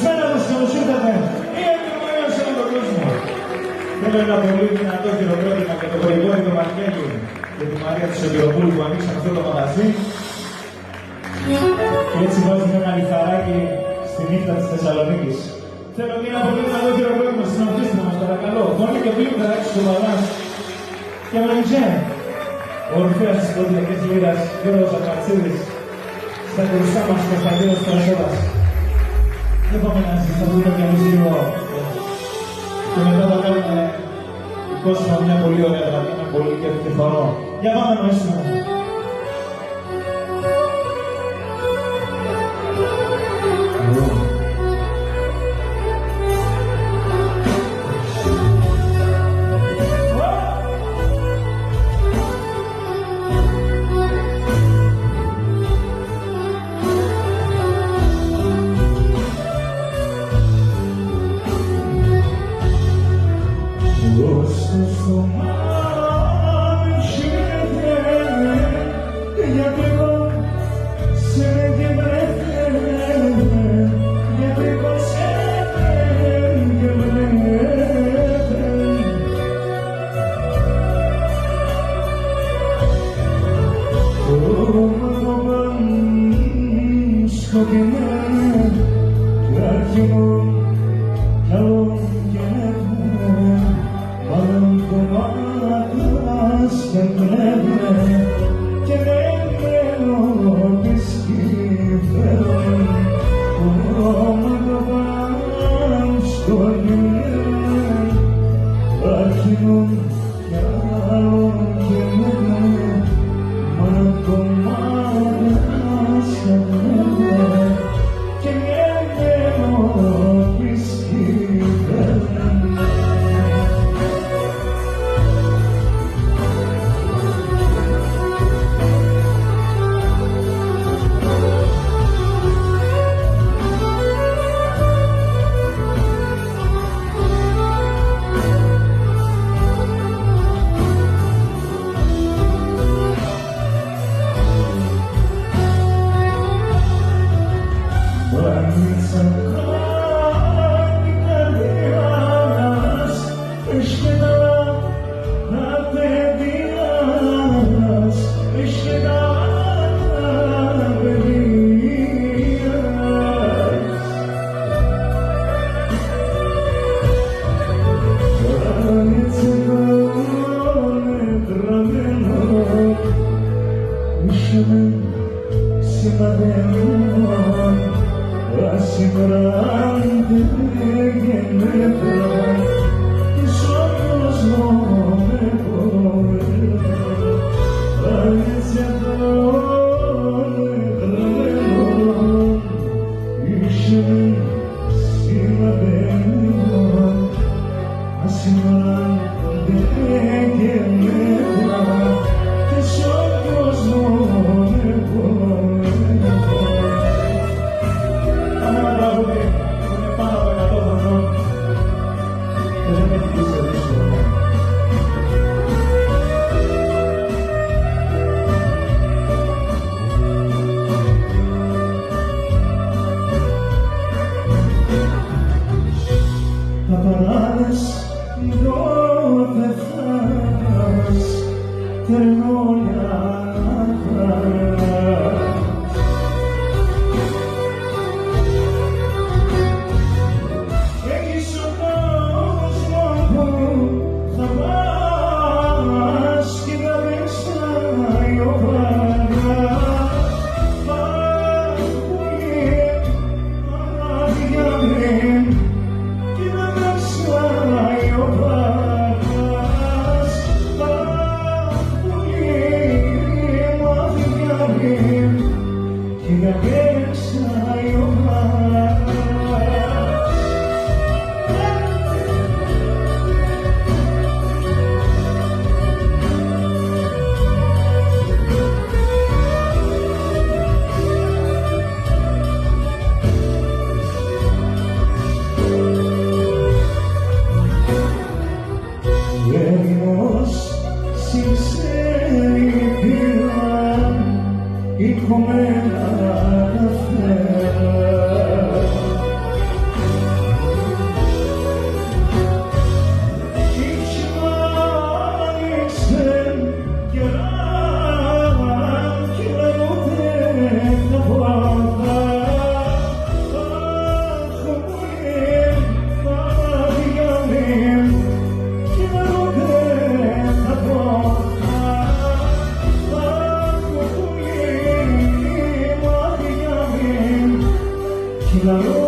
Καλησπέρα σας, καλώς ήρθατε. Είναι έτοιμο σε όλο τον κόσμο. Θέλω ένα πολύ δυνατό χειροκρότημα για τον Γρηγόρη τον Μαρκέλη και τη Μαρία του Σωτηροπούλου που ανοίξαν αυτό το μαγαζί. Και έτσι βάζουμε ένα λιθαράκι στη νύχτα της Θεσσαλονίκης. Θέλω και ένα πολύ δυνατό χειροκρότημα στην ορχήστρα μας, παρακαλώ. Φωνή και πλήκτραξ του Βαλάς και Μελιζέ. Ο Ορφέας της Ποντιακής Λύρας, Γιώργος Ακατσίδης, στα κρουστά μας Κωνσταντίνος Τρασόδας. Δεν πάμε να συζητήσουμε κι εμείς λίγο και μετά θα κάνουμε κόσμο μια πολύ ωραία γραμμή, με πολύ και χορό. Για πάμε μαζί μας. Και Kila